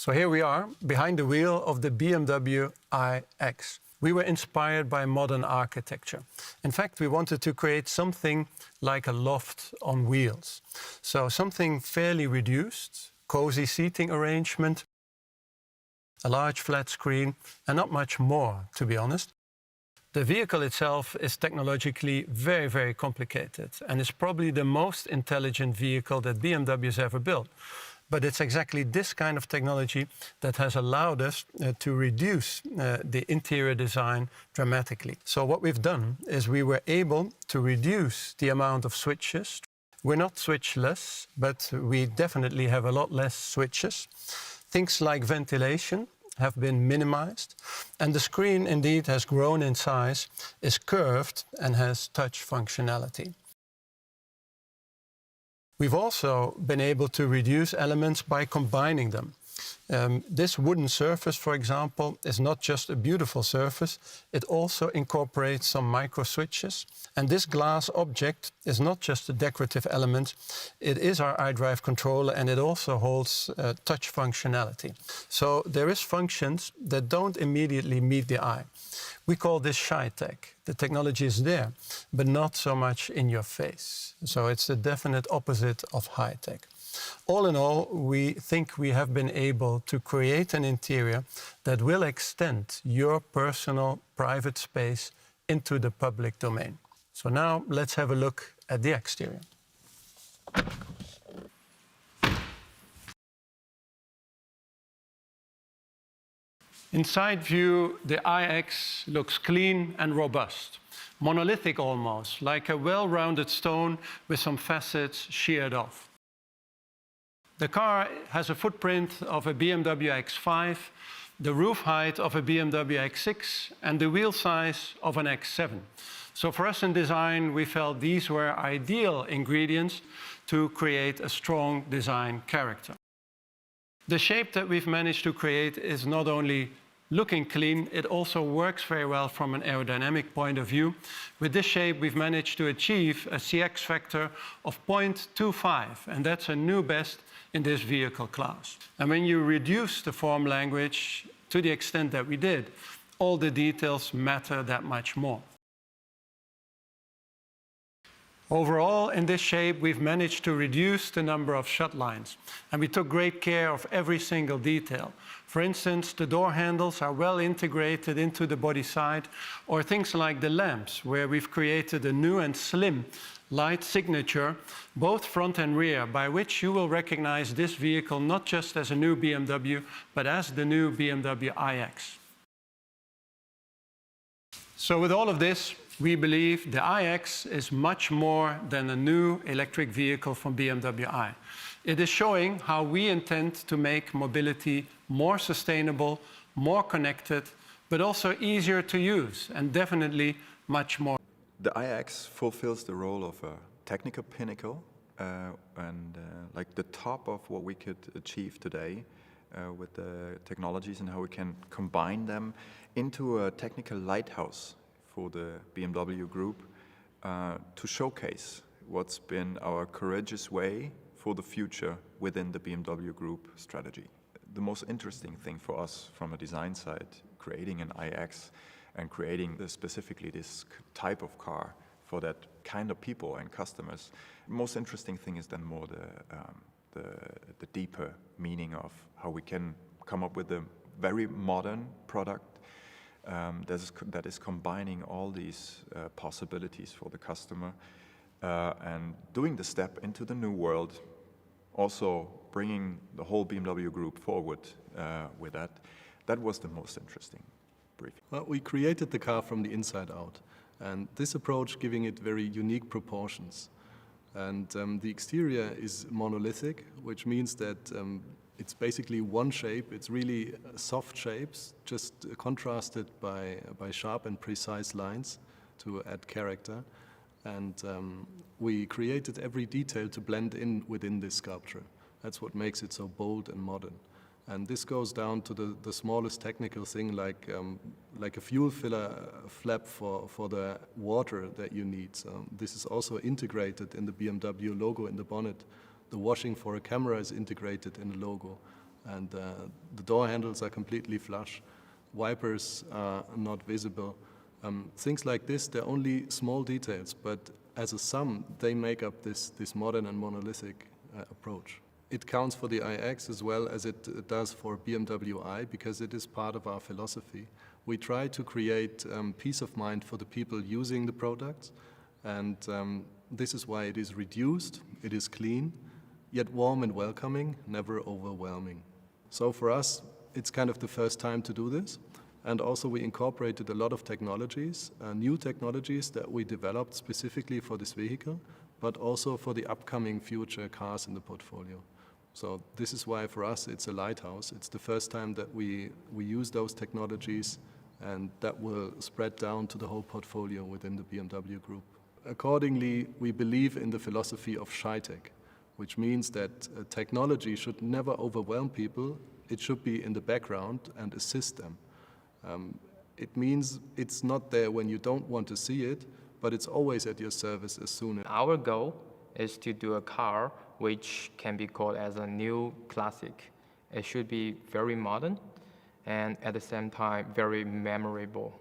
So here we are, behind the wheel of the BMW iX. We were inspired by modern architecture. In fact, we wanted to create something like a loft on wheels. So something fairly reduced, cozy seating arrangement, a large flat screen, and not much more, to be honest. The vehicle itself is technologically very, very complicated and is probably the most intelligent vehicle that BMW has ever built. But it's exactly this kind of technology that has allowed us to reduce the interior design dramatically. So what we've done is we were able to reduce the amount of switches. We're not switchless, but we definitely have a lot less switches. Things like ventilation have been minimized, and the screen indeed has grown in size, is curved, and has touch functionality. We've also been able to reduce elements by combining them. This wooden surface, for example, is not just a beautiful surface, it also incorporates some micro switches. And this glass object is not just a decorative element, it is our iDrive controller, and it also holds touch functionality. So there is functions that don't immediately meet the eye. We call this shy tech. The technology is there, but not so much in your face. So it's the definite opposite of high tech. All in all, we think we have been able to create an interior that will extend your personal private space into the public domain. So now let's have a look at the exterior. Inside view, the iX looks clean and robust, monolithic almost, like a well-rounded stone with some facets sheared off. The car has a footprint of a BMW X5, the roof height of a BMW X6, and the wheel size of an X7. So for us in design, we felt these were ideal ingredients to create a strong design character. The shape that we've managed to create is not only looking clean, it also works very well from an aerodynamic point of view. With this shape, we've managed to achieve a CX factor of 0.25, and that's a new best in this vehicle class. And when you reduce the form language to the extent that we did, all the details matter that much more. Overall, in this shape, we've managed to reduce the number of shut lines, and we took great care of every single detail. For instance, the door handles are well integrated into the body side, or things like the lamps, where we've created a new and slim light signature, both front and rear, by which you will recognize this vehicle not just as a new BMW, but as the new BMW iX. So with all of this, we believe the iX is much more than a new electric vehicle from BMW i. It is showing how we intend to make mobility more sustainable, more connected, but also easier to use, and definitely much more. The iX fulfills the role of a technical pinnacle and like the top of what we could achieve today with the technologies and how we can combine them into a technical lighthouse for the BMW Group to showcase what's been our courageous way for the future within the BMW Group strategy. The most interesting thing for us from a design side, creating an iX and creating specifically this type of car for that kind of people and customers. The most interesting thing is then more the deeper meaning of how we can come up with a very modern product that is combining all these possibilities for the customer and doing the step into the new world, also bringing the whole BMW Group forward with that. That was the most interesting briefing. Well, we created the car from the inside out, and this approach giving it very unique proportions. And the exterior is monolithic, which means that it's basically one shape. It's really soft shapes, just contrasted by sharp and precise lines to add character. And we created every detail to blend in within this sculpture. That's what makes it so bold and modern. And this goes down to the smallest technical thing, like a fuel filler flap for the water that you need. So this is also integrated in the BMW logo in the bonnet. The washing for a camera is integrated in the logo. and the door handles are completely flush, wipers are not visible. Things like this, they're only small details, but as a sum, they make up this modern and monolithic approach. It counts for the iX as well as it does for BMW i, because it is part of our philosophy. We try to create peace of mind for the people using the products, and this is why it is reduced, it is clean, yet warm and welcoming, never overwhelming. So for us, it's kind of the first time to do this. And also we incorporated a lot of technologies, new technologies that we developed specifically for this vehicle, but also for the upcoming future cars in the portfolio. So this is why for us it's a lighthouse. It's the first time that we use those technologies, and that will spread down to the whole portfolio within the BMW Group. Accordingly, we believe in the philosophy of shy-tech, which means that technology should never overwhelm people. It should be in the background and assist them. It means it's not there when you don't want to see it, but it's always at your service as soon as... Our goal is to do a car which can be called as a new classic. It should be very modern and at the same time very memorable.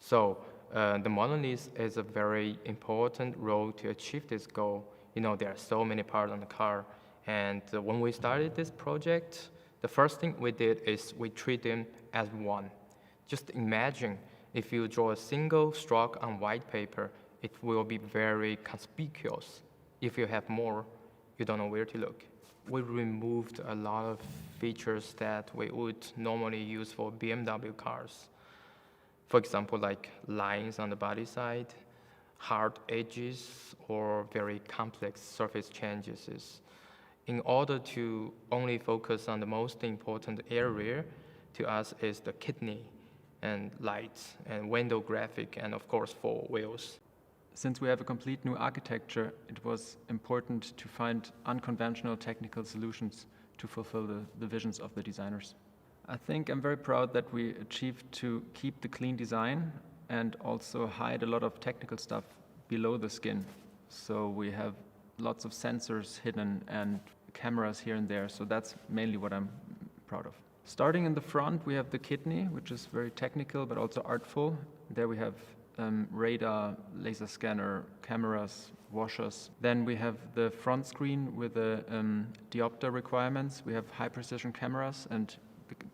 So the modernist is a very important role to achieve this goal. You know, there are so many parts on the car, and when we started this project, the first thing we did is we treat them as one. Just imagine if you draw a single stroke on white paper, it will be very conspicuous. If you have more, you don't know where to look. We removed a lot of features that we would normally use for BMW cars. For example, like lines on the body side, hard edges, or very complex surface changes. In order to only focus on the most important area, to us is the kidney, and lights, and window graphic, and of course 4 wheels. Since we have a complete new architecture, it was important to find unconventional technical solutions to fulfill the visions of the designers. I think I'm very proud that we achieved to keep the clean design and also hide a lot of technical stuff below the skin. So we have lots of sensors hidden and cameras here and there, so that's mainly what I'm proud of. Starting in the front, we have the kidney, which is very technical but also artful. There we have radar, laser scanner, cameras, washers. Then we have the front screen with the diopter requirements. We have high precision cameras, and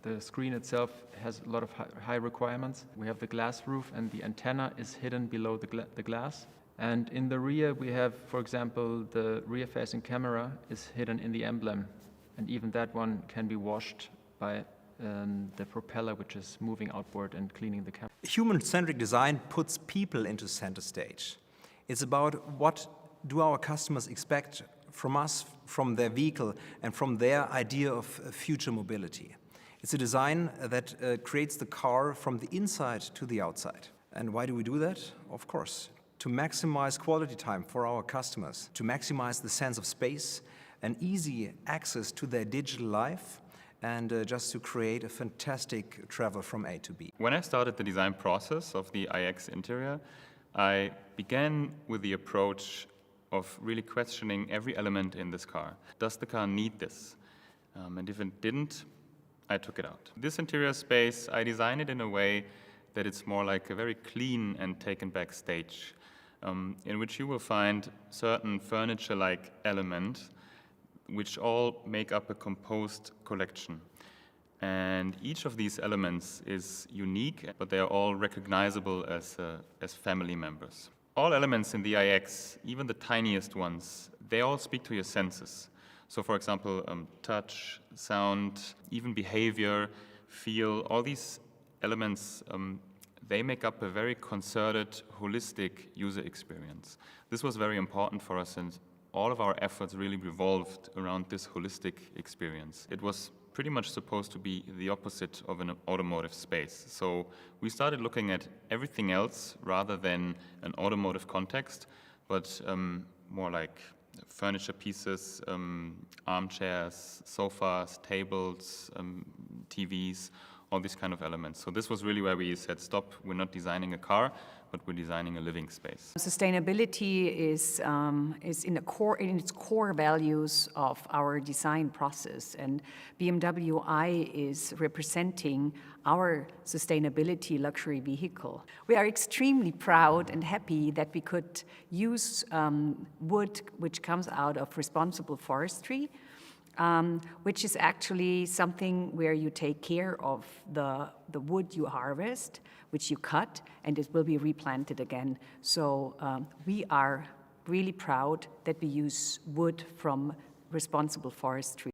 the screen itself has a lot of high requirements. We have the glass roof, and the antenna is hidden below the glass. And in the rear, we have, for example, the rear-facing camera is hidden in the emblem, and even that one can be washed by the propeller, which is moving outboard and cleaning the camera. Human-centric design puts people into center stage. It's about what do our customers expect from us, from their vehicle, and from their idea of future mobility. It's a design that creates the car from the inside to the outside. And why do we do that? Of course, to maximize quality time for our customers, to maximize the sense of space and easy access to their digital life, and just to create a fantastic travel from A to B. When I started the design process of the iX interior, I began with the approach of really questioning every element in this car. Does the car need this? And if it didn't, I took it out. This interior space, I designed it in a way that it's more like a very clean and taken back stage, in which you will find certain furniture-like elements which all make up a composed collection. And each of these elements is unique, but they are all recognizable as family members. All elements in the iX, even the tiniest ones, they all speak to your senses. So for example, touch, sound, even behavior, feel, all these elements, they make up a very concerted, holistic user experience. This was very important for us, and all of our efforts really revolved around this holistic experience. It was pretty much supposed to be the opposite of an automotive space. So we started looking at everything else rather than an automotive context, but more like furniture pieces, armchairs, sofas, tables, TVs, all these kind of elements. So this was really where we said, stop, we're not designing a car, but we're designing a living space. Sustainability is in its core values of our design process, and BMW i is representing our sustainability luxury vehicle. We are extremely proud and happy that we could use wood which comes out of responsible forestry, which is actually something where you take care of the wood you harvest, which you cut, and it will be replanted again. So we are really proud that we use wood from responsible forestry.